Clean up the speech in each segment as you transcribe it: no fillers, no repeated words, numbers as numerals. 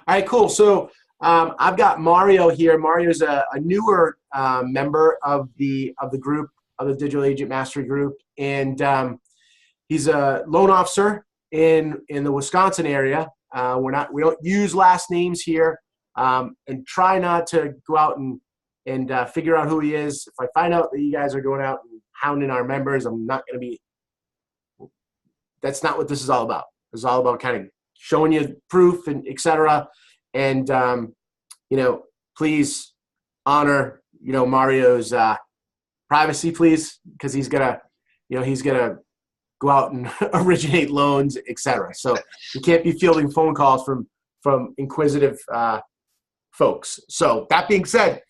All right, cool. So I've got Mario here. Mario's a newer member of the group of the Digital Agent Mastery Group, and he's a loan officer in the Wisconsin area. We don't use last names here, and try not to go out and figure out who he is. If I find out that you guys are going out and hounding our members, I'm not going to be. That's not what this is all about. It's all about kind of showing you proof and et cetera. And, please honor, Mario's privacy, please, because he's going to go out and originate loans, et cetera. So you can't be fielding phone calls from inquisitive folks. So that being said,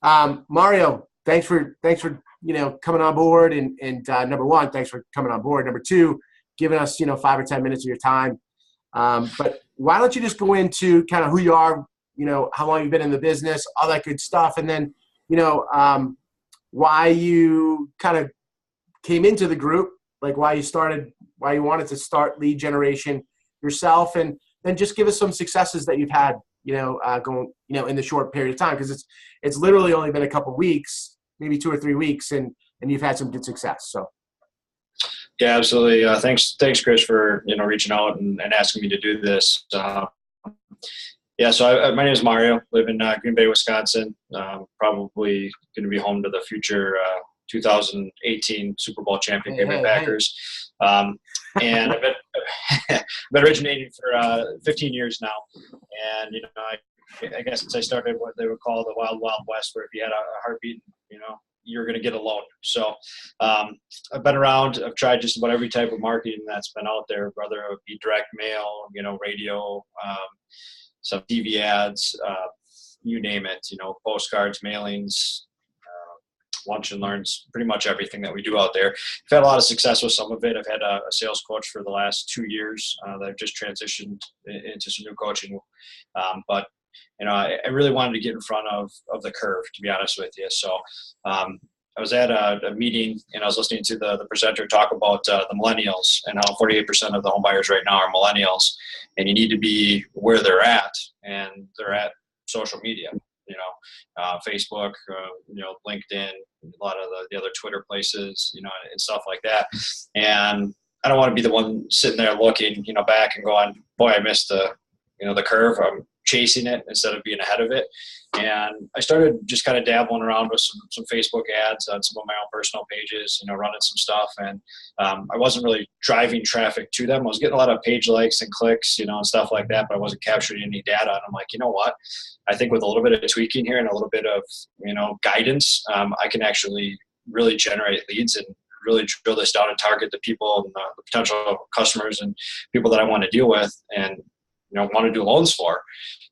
Mario, thanks for coming on board. And number one, thanks for coming on board. Number two, giving us, 5 or 10 minutes of your time. But why don't you just go into kind of who you are, how long you've been in the business, all that good stuff. And then, why you kind of came into the group, like why you wanted to start lead generation yourself. And then just give us some successes that you've had, going, in the short period of time. Cause it's literally only been a couple of weeks, maybe 2 or 3 weeks, and you've had some good success. So. Yeah, absolutely. Thanks, Chris, for reaching out and asking me to do this. So my name is Mario. Live in Green Bay, Wisconsin. Probably going to be home to the future 2018 Super Bowl champion Green Bay Packers. And I've been originating for 15 years now. And I guess I started what they would call the Wild Wild West, where if you had a heartbeat, you're going to get a loan. So I've been around. I've tried just about every type of marketing that's been out there, whether it be direct mail, radio, some TV ads, you name it, postcards, mailings, lunch and learns, pretty much everything that we do out there. I've had a lot of success with some of it. I've had a sales coach for the last 2 years that I've just transitioned into some new coaching. But I really wanted to get in front of the curve, to be honest with you. So I was at a meeting and I was listening to the presenter talk about the millennials and how 48% of the home buyers right now are millennials, and you need to be where they're at, and they're at social media, Facebook, LinkedIn, a lot of the other Twitter places, and stuff like that. And I don't want to be the one sitting there looking, back and going, boy, I missed the curve. I'm chasing it instead of being ahead of it. And I started just kind of dabbling around with some Facebook ads on some of my own personal pages, running some stuff. And I wasn't really driving traffic to them. I was getting a lot of page likes and clicks, and stuff like that, but I wasn't capturing any data. And I'm like, you know what? I think with a little bit of tweaking here and a little bit of, guidance, I can actually really generate leads and really drill this down and target the people and the potential customers and people that I want to deal with and, want to do loans for.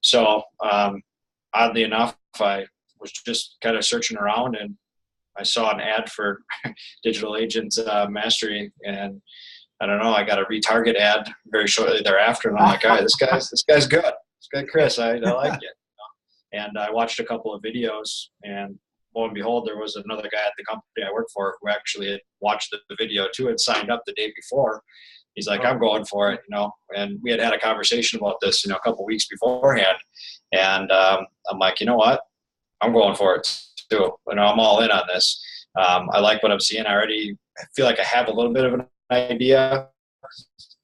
So, oddly enough, I was just kind of searching around and I saw an ad for Digital Agent Mastery, and I don't know, I got a retarget ad very shortly thereafter, and I'm like, all right, this guy's good. This guy, Chris, I like it. And I watched a couple of videos, and lo and behold, there was another guy at the company I work for who actually had watched the video too and signed up the day before. He's like, I'm going for it, and we had a conversation about this, a couple of weeks beforehand. And I'm like, you know what? I'm going for it too. I'm all in on this. I like what I'm seeing. I feel like I have a little bit of an idea.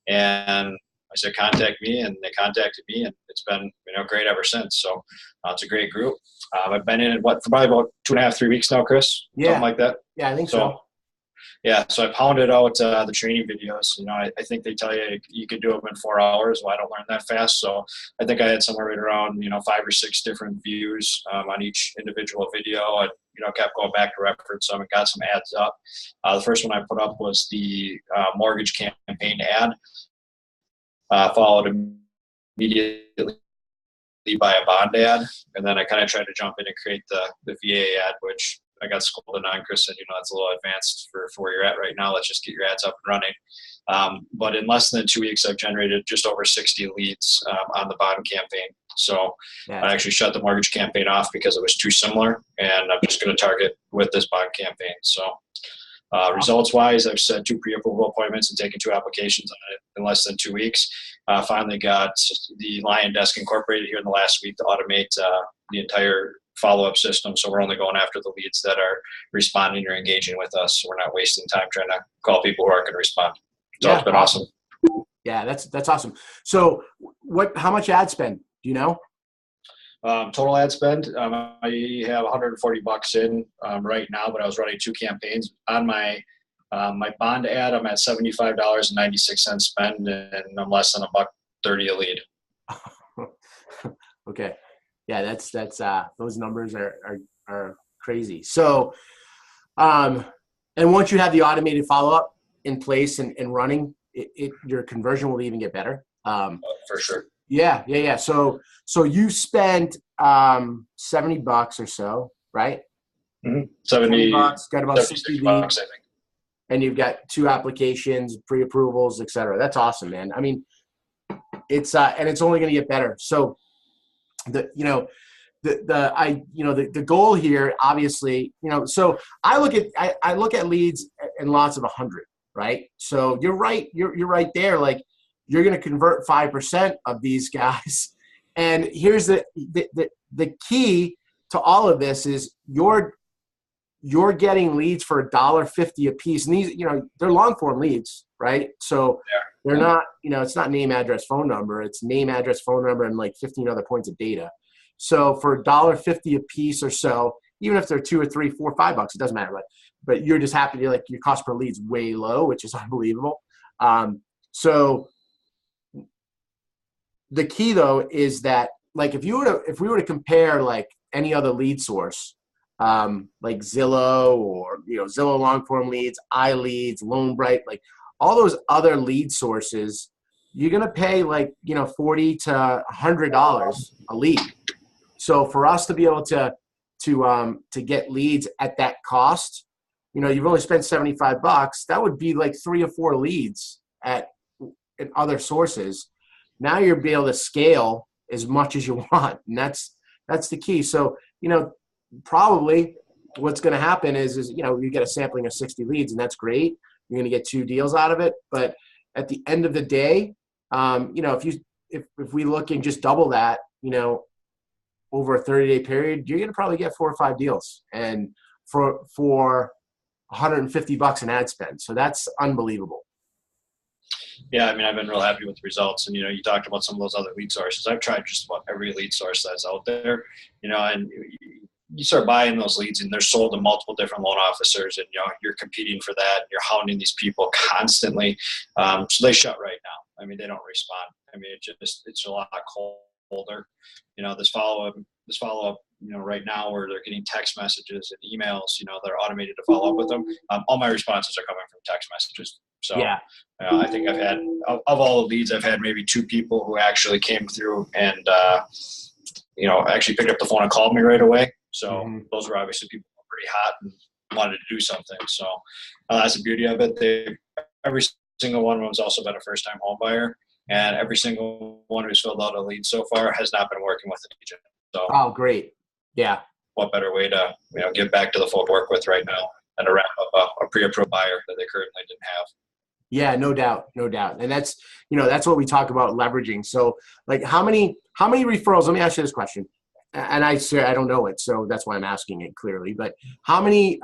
And I said, contact me, and they contacted me, and it's been, great ever since. So it's a great group. I've been in it, for probably about 2.5, 3 weeks now, Chris? Yeah. Something like that? Yeah, I think so. Yeah, so I pounded out the training videos. I think they tell you can do them in 4 hours. Well, I don't learn that fast. So I think I had somewhere right around, 5 or 6 different views on each individual video, and, kept going back to reference some and got some ads up. The first one I put up was the mortgage campaign ad, followed immediately by a bond ad. And then I kind of tried to jump in and create the VA ad, which I got scolded on. Chris said, that's a little advanced for where you're at right now. Let's just get your ads up and running. But in less than 2 weeks, I've generated just over 60 leads on the bond campaign. So I actually shut the mortgage campaign off because it was too similar, and I'm just going to target with this bond campaign. So Results-wise, I've set 2 pre-approval appointments and taken 2 applications on it in less than 2 weeks. Finally got the Lion Desk Incorporated here in the last week to automate the entire follow-up system. So we're only going after the leads that are responding or engaging with us. So we're not wasting time trying to call people who aren't going to respond. So it's been awesome. Yeah, that's awesome. So how much ad spend? Do you know? Total ad spend, I have $140 in right now, but I was running 2 campaigns on my bond ad. I'm at $75.96 spend, and I'm less than $1.30 a lead. Okay, yeah, that's those numbers are crazy. So, and once you have the automated follow up in place and running, your conversion will even get better. For sure. Yeah. So you spent $70 or so, right? Mm-hmm. $70 got about 60 leads, I think. And you've got 2 applications, pre-approvals, et cetera. That's awesome, man. I mean, it's and it's only going to get better. So the goal here, obviously, so I look at leads in lots of 100, right? So you're right. You're right there. Like, you're going to convert 5% of these guys. And here's the key to all of this is you're getting leads for $1.50 a piece. And these, they're long form leads, right? So they're not, it's not name, address, phone number. It's name, address, phone number, and like 15 other points of data. So for $1.50 a piece or so, even if they're $2 or $3, $4, $5, it doesn't matter. But you're just happy to, like, your cost per lead is way low, which is unbelievable. So the key though is that, like, if we were to compare like any other lead source, like Zillow or Zillow long form leads, iLeads, LoanBright, like all those other lead sources, you're gonna pay like $40 to $100 a lead. So for us to be able to get leads at that cost, you've only spent $75. That would be like 3 or 4 leads in other sources. Now you'll be able to scale as much as you want, and that's the key. So probably what's going to happen is you get a sampling of 60 leads, and that's great. You're going to get 2 deals out of it, but at the end of the day, if we look and just double that, over a 30-day period, you're going to probably get 4 or 5 deals, and for $150 in ad spend. So that's unbelievable. Yeah, I mean, I've been real happy with the results. And, you talked about some of those other lead sources. I've tried just about every lead source that's out there, and you start buying those leads and they're sold to multiple different loan officers, and, you're competing for that. You're hounding these people constantly. So they shut right now. I mean, they don't respond. I mean, it's a lot colder. This follow-up, right now where they're getting text messages and emails, they're automated to follow up with them. All my responses are coming from text messages. So yeah. I think I've had, of all the leads, I've had maybe 2 people who actually came through and, actually picked up the phone and called me right away. So those were obviously people who were pretty hot and wanted to do something. So that's the beauty of it. Every single one of them has also been a first-time home buyer, and every single one who's filled out a lead so far has not been working with an agent. So, oh, great. Yeah. What better way to, give back to the folk work with right now than to wrap up a pre-approved buyer that they currently didn't have. Yeah, no doubt. And that's what we talk about leveraging. So like how many referrals, let me ask you this question. And I say, I don't know it, so that's why I'm asking it clearly, but how many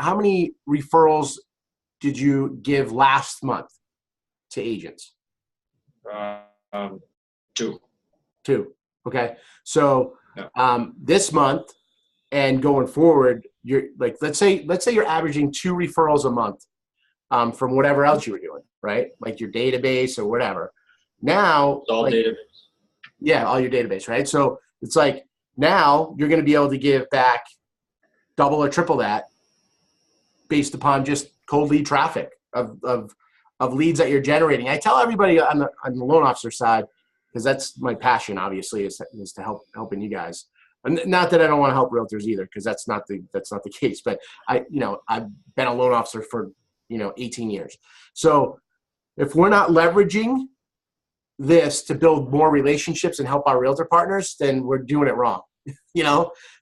referrals did you give last month to agents? 2. Okay. So, this month and going forward, you're like, let's say you're averaging 2 referrals a month, from whatever else you were doing, right? Like your database or whatever. Now, all database. Yeah, all your database, right? So it's like now you're going to be able to give back double or triple that based upon just cold lead traffic of leads that you're generating. I tell everybody on the loan officer side, because that's my passion, obviously, is to helping you guys. And not that I don't want to help realtors either, because that's not the case. But I've been a loan officer for 18 years. So if we're not leveraging this to build more relationships and help our realtor partners, then we're doing it wrong.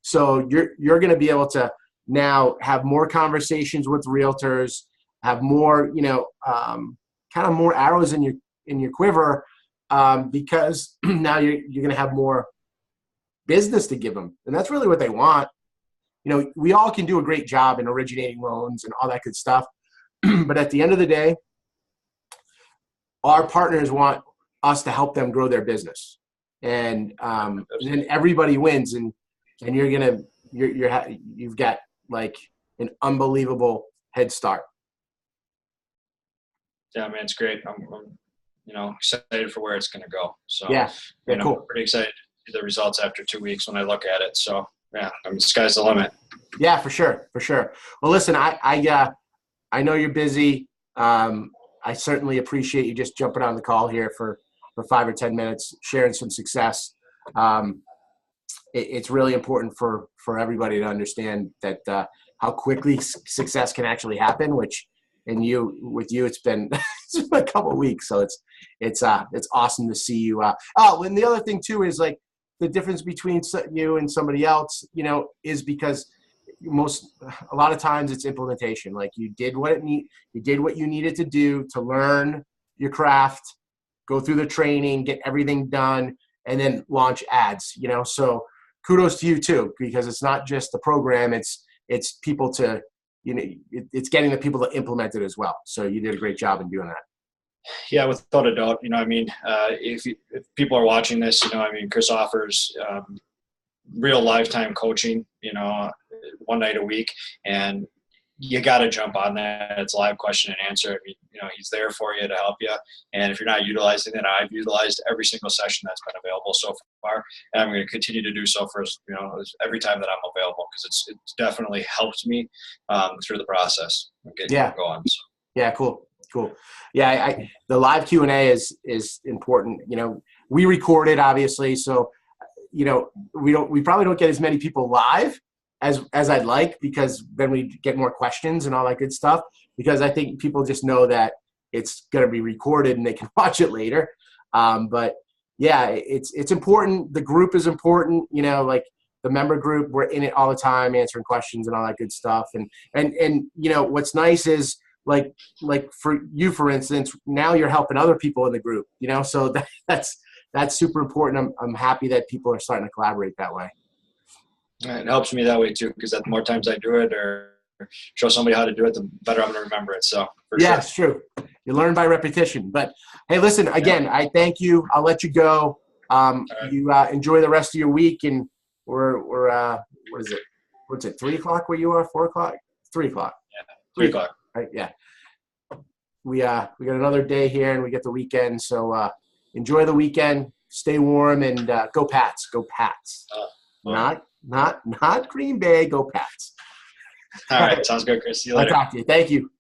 So you're going to be able to now have more conversations with realtors, have more, kind of more arrows in your quiver, because now you're going to have more business to give them. And that's really what they want. We all can do a great job in originating loans and all that good stuff. But at the end of the day, our partners want us to help them grow their business. And then everybody wins, and you've got like an unbelievable head start. Yeah, man, it's great. I'm excited for where it's going to go. So yeah, cool. I'm pretty excited to see the results after 2 weeks when I look at it. So yeah, sky's the limit. Yeah, for sure. Well, listen, I know you're busy. I certainly appreciate you just jumping on the call here for 5 or 10 minutes, sharing some success. It's really important for everybody to understand that how quickly success can actually happen. With you, it's been a couple of weeks, so it's awesome to see you. And the other thing too is like the difference between you and somebody else, is because a lot of times it's implementation. Like you did what you needed to do to learn your craft, go through the training, get everything done, and then launch ads, so kudos to you too, because it's not just the program, it's people to, it's getting the people to implement it as well. So you did a great job in doing that. Yeah, without a doubt. If people are watching this, Chris offers real lifetime coaching, 1 night a week, and you got to jump on that. It's live question and answer. He's there for you to help you. And if you're not utilizing it, I've utilized every single session that's been available so far, and I'm going to continue to do so for every time that I'm available, because it's definitely helped me through the process of getting going. So. Yeah, cool. Yeah, the live Q&A is important. We record it obviously, so we probably don't get as many people live as I'd like, because then we get more questions and all that good stuff, because I think people just know that it's going to be recorded and they can watch it later. But yeah, it's important. The group is important, like the member group, we're in it all the time, answering questions and all that good stuff. And what's nice is like for you, for instance, now you're helping other people in the group, so that's super important. I'm happy that people are starting to collaborate that way. It helps me that way too, because the more times I do it or show somebody how to do it, the better I'm going to remember it. So sure. It's true. You learn by repetition. But hey, listen, again, I thank you. I'll let you go. You enjoy the rest of your week, and we're what is it? What's it? 3 o'clock where you are? 4 o'clock? 3 o'clock. Yeah, 3 o'clock. Right. Yeah. We got another day here, and we get the weekend. So enjoy the weekend. Stay warm, and go Pats. Go Pats. Not Green Bay. Go Pats. All right. Sounds good, Chris. See you later. I'll talk to you. Thank you.